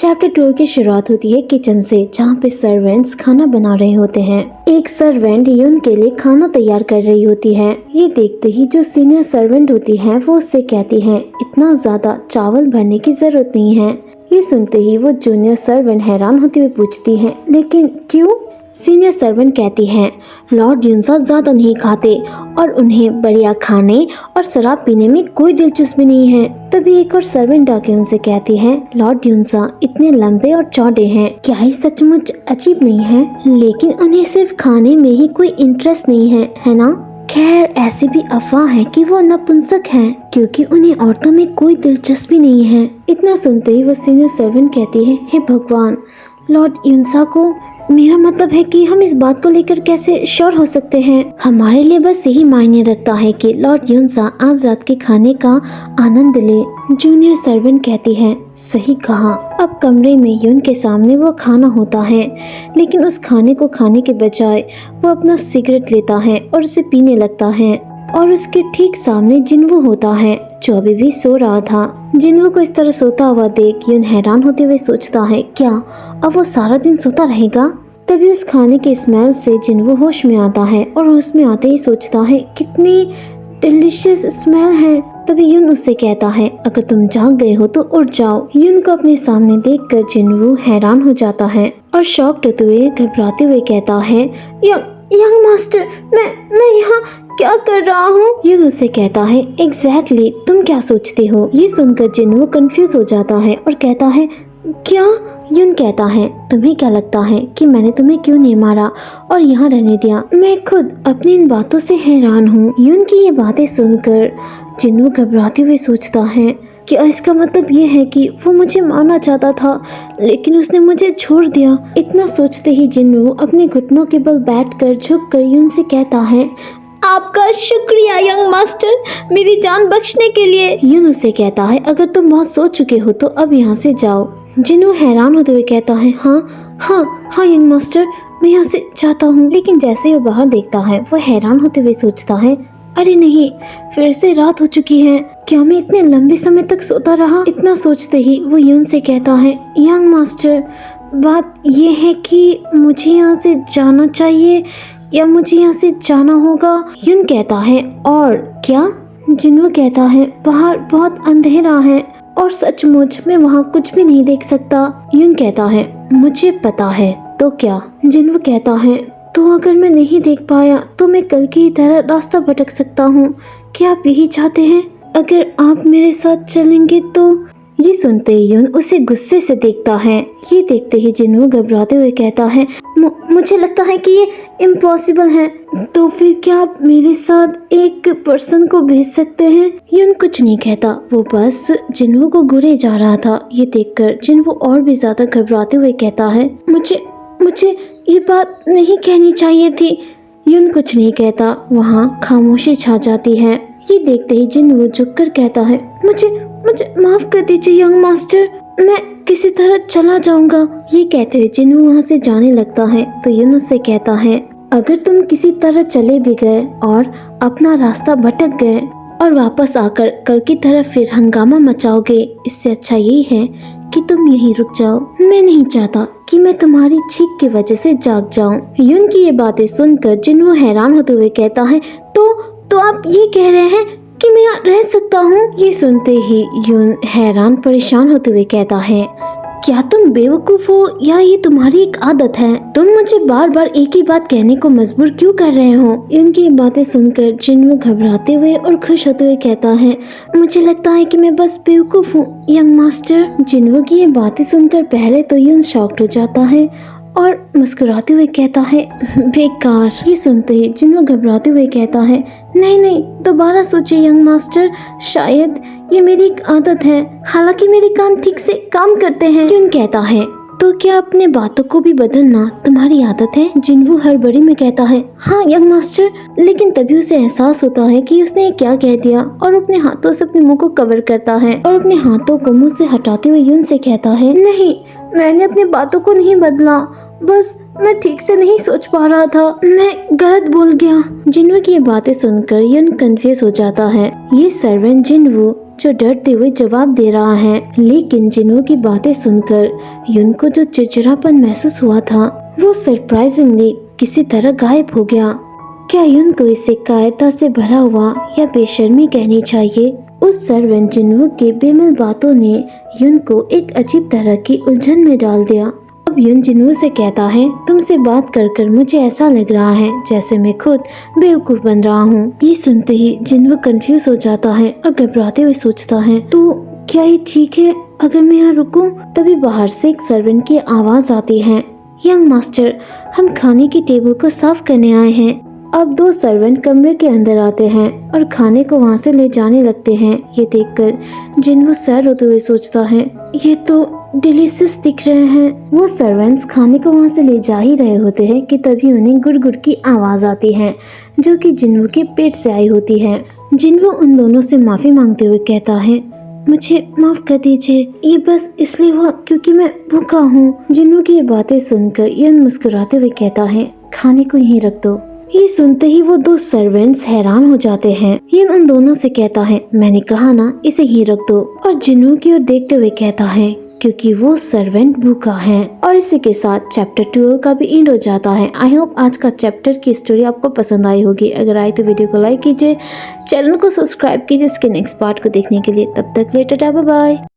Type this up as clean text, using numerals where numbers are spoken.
Chapter 12 की शुरुआत होती है किचन से, जहाँ पे सर्वेंट्स खाना बना रहे होते हैं। एक सर्वेंट युन के लिए खाना तैयार कर रही होती है। ये देखते ही जो सीनियर सर्वेंट होती है वो उससे कहती है इतना ज्यादा चावल भरने की जरूरत नहीं है। ये सुनते ही वो जूनियर सर्वेंट हैरान होते हुए पूछती है लेकिन क्यों? सीनियर सर्वेंट कहती है लॉर्ड युनसा ज्यादा नहीं खाते और उन्हें बढ़िया खाने और शराब पीने में कोई दिलचस्पी नहीं है। तभी एक और सर्वेंट आके उनसे कहती है लॉर्ड युनसा इतने लंबे और चौड़े हैं, क्या ये सचमुच अजीब नहीं है? लेकिन उन्हें सिर्फ खाने में ही कोई इंटरेस्ट नहीं है ना? खैर ऐसी भी अफवाह है कि वो नपुंसक हैं क्योंकि उन्हें औरतों में कोई दिलचस्पी नहीं है। इतना सुनते ही वो सीनियर सर्वेंट कहती है हे भगवान, लॉर्ड युनसा को, मेरा मतलब है कि हम इस बात को लेकर कैसे श्योर हो सकते हैं? हमारे लिए बस यही मायने रखता है कि लॉर्ड युनसा आज रात के खाने का आनंद ले। जूनियर सर्वेंट कहती है सही कहा। अब कमरे में युन के सामने वो खाना होता है, लेकिन उस खाने को खाने के बजाय वो अपना सिगरेट लेता है और उसे पीने लगता है। और उसके ठीक सामने जिन्वो होता है जो अभी भी सो रहा था। जिन्वो को इस तरह सोता हुआ देख युन हैरान होते हुए सोचता है क्या अब वो सारा दिन सोता रहेगा? तभी उस खाने के स्मेल से जिन्वो होश में आता है और होश में आते ही सोचता है कितनी डिलीशियस स्मेल है। तभी युन उससे कहता है अगर तुम जाग गए हो तो उठ जाओ। युन को अपने सामने देखकर जिन्वो हैरान हो जाता है और शॉक्ड होते हुए घबराते हुए कहता है यंग मास्टर, मैं यहाँ क्या कर रहा हूँ? युन उससे कहता है एग्जैक्टली तुम क्या सोचते हो? ये सुनकर जिन्वो कंफ्यूज हो जाता है और कहता है क्या? युन कहता है तुम्हें क्या लगता है कि मैंने तुम्हें क्यों नहीं मारा और यहाँ रहने दिया? मैं खुद अपनी इन बातों से हैरान हूँ। युन की ये बातें सुनकर जिन्वो घबराते हुए सोचता है कि इसका मतलब ये है कि वो मुझे मारना चाहता था लेकिन उसने मुझे छोड़ दिया। इतना सोचते ही जिन्वो अपने घुटनों के बल बैठकर झुककर युन से कहता है आपका शुक्रिया यंग मास्टर, मेरी जान बख्शने के लिए। युन उससे कहता है अगर तुम बहुत सो चुके हो तो अब यहाँ से जाओ। जिन्वो हैरान होते हुए कहता है हाँ यंग मास्टर, मैं यहाँ से जाता हूँ। लेकिन जैसे ही वो बाहर देखता है वो हैरान होते हुए सोचता है अरे नहीं, फिर से रात हो चुकी है, क्या मैं इतने लंबे समय तक सोता रहा? इतना सोचते ही वो युन से कहता है यंग मास्टर, बात ये है कि मुझे यहाँ से जाना चाहिए या मुझे यहाँ से जाना होगा? युन कहता है और क्या? जिन्वो कहता है बाहर बहुत अंधेरा है और सचमुच मैं वहाँ कुछ भी नहीं देख सकता। युन कहता है मुझे पता है, तो क्या? जिन्वो कहता है तो अगर मैं नहीं देख पाया तो मैं कल की तरह रास्ता भटक सकता हूँ। क्या आप यही चाहते हैं? अगर आप मेरे साथ चलेंगे तो? ये सुनते ही युन उसे गुस्से से देखता है। ये देखते ही जिन्वो घबराते हुए कहता है मुझे लगता है कि ये इम्पॉसिबल है। तो फिर क्या आप मेरे साथ एक पर्सन को भेज सकते हैं? युन कुछ नहीं कहता, वो बस जिन्वो को घूरे जा रहा था। ये देखकर जिन्वो और भी ज्यादा घबराते हुए कहता है मुझे ये बात नहीं कहनी चाहिए थी। युन कुछ नहीं कहता, वहाँ खामोशी छा जाती है। ये देखते ही जिन्वो झुककर कहता है मुझे माफ कर दीजिए यंग मास्टर, मैं किसी तरह चला जाऊंगा। ये कहते हुए जिन्वो वहाँ से जाने लगता है तो युन उससे कहता है अगर तुम किसी तरह चले भी गए और अपना रास्ता भटक गए और वापस आकर कल की तरह फिर हंगामा मचाओगे, इससे अच्छा यही है कि तुम यहीं रुक जाओ। मैं नहीं चाहता कि मैं तुम्हारी चीख की वजह से जाग जाऊं। युन की ये बातें सुनकर जिन्वो हैरान होते हुए कहता है तो आप ये कह रहे हैं कि मैं यहाँ रह सकता हूँ? ये सुनते ही युन हैरान परेशान होते हुए कहता है क्या तुम बेवकूफ हो या ये तुम्हारी एक आदत है? तुम मुझे बार बार एक ही बात कहने को मजबूर क्यों कर रहे हो? उनकी बातें सुनकर जिन्वो घबराते हुए और खुश होते हुए कहता है मुझे लगता है कि मैं बस बेवकूफ हूँ यंग मास्टर। जिन्वो की ये बातें सुनकर पहले तो युन शॉक्ड हो जाता है और मुस्कुराते हुए कहता है बेकार। ये सुनते ही जिन्वो घबराते हुए कहता है नहीं दोबारा सोचिए यंग मास्टर, शायद ये मेरी एक आदत है, हालांकि मेरे कान ठीक से काम करते हैं। युन कहता है तो क्या अपने बातों को भी बदलना तुम्हारी आदत है? जिन्वो हड़बड़ी में कहता है हाँ यंग मास्टर। लेकिन तभी उसे एहसास होता है कि उसने क्या कह दिया और अपने हाथों से अपने मुंह को कवर करता है और अपने हाथों को मुंह से हटाते हुए युन से कहता है नहीं, मैंने अपनी बातों को नहीं बदला, बस मैं ठीक से नहीं सोच पा रहा था, मैं गलत बोल गया। जिन्वो की ये बातें सुनकर युन कंफ्यूज हो जाता है। ये सर्वेंट जिन्वो जो डरते हुए जवाब दे रहा है। लेकिन जिन्हों की बातें सुनकर युन को जो चिड़चिड़ापन महसूस हुआ था वो सरप्राइजिंगली किसी तरह गायब हो गया। क्या युन को इसे कायरता से भरा हुआ या बेशर्मी कहनी चाहिए? उस सर्वेंट जिन्वो के बेमिल बातों ने युन को एक अजीब तरह की उलझन में डाल दिया। अब युन जिन्वो से कहता है, तुमसे बात कर कर मुझे ऐसा लग रहा है जैसे मैं खुद बेवकूफ बन रहा हूँ। ये सुनते ही जिन्वो कंफ्यूज हो जाता है और घबराते हुए सोचता है, तो क्या ये ठीक है अगर मैं यहाँ रुकूं? तभी बाहर से एक सर्वेंट की आवाज आती है, यंग मास्टर, हम खाने की टेबल को साफ करने आए हैं। अब दो सर्वेंट कमरे के अंदर आते हैं और खाने को वहां से ले जाने लगते हैं। ये देखकर जिन्वो सैर होते हुए सोचता है, ये तो डिलीशियस दिख रहे हैं। वो सर्वेंट्स खाने को वहां से ले जा ही रहे होते हैं कि तभी उन्हें गुड़गुड़ की आवाज आती है जो कि जिन्वो के पेट से आई होती है। जिन्वो उन दोनों से माफी मांगते हुए कहता है, मुझे माफ कर दीजिए, ये बस इसलिए हुआ क्योंकि मैं भूखा हूँ। जिन्वो की ये बातें सुनकर यन मुस्कुराते हुए कहता है, खाने को यहीं रख दो। ये सुनते ही वो दो सर्वेंट्स हैरान हो जाते हैं। यन उन दोनों से कहता है, मैंने कहा ना इसे यहीं रख दो। और जिन्वो की ओर देखते हुए कहता है, क्योंकि वो सर्वेंट भूखा है। और इसी के साथ चैप्टर 12 का भी एंड हो जाता है। आई होप आज का चैप्टर की स्टोरी आपको पसंद आई होगी। अगर आई तो वीडियो को लाइक कीजिए, चैनल को सब्सक्राइब कीजिए इसके नेक्स्ट पार्ट को देखने के लिए। तब तक लेटर बाय बाय।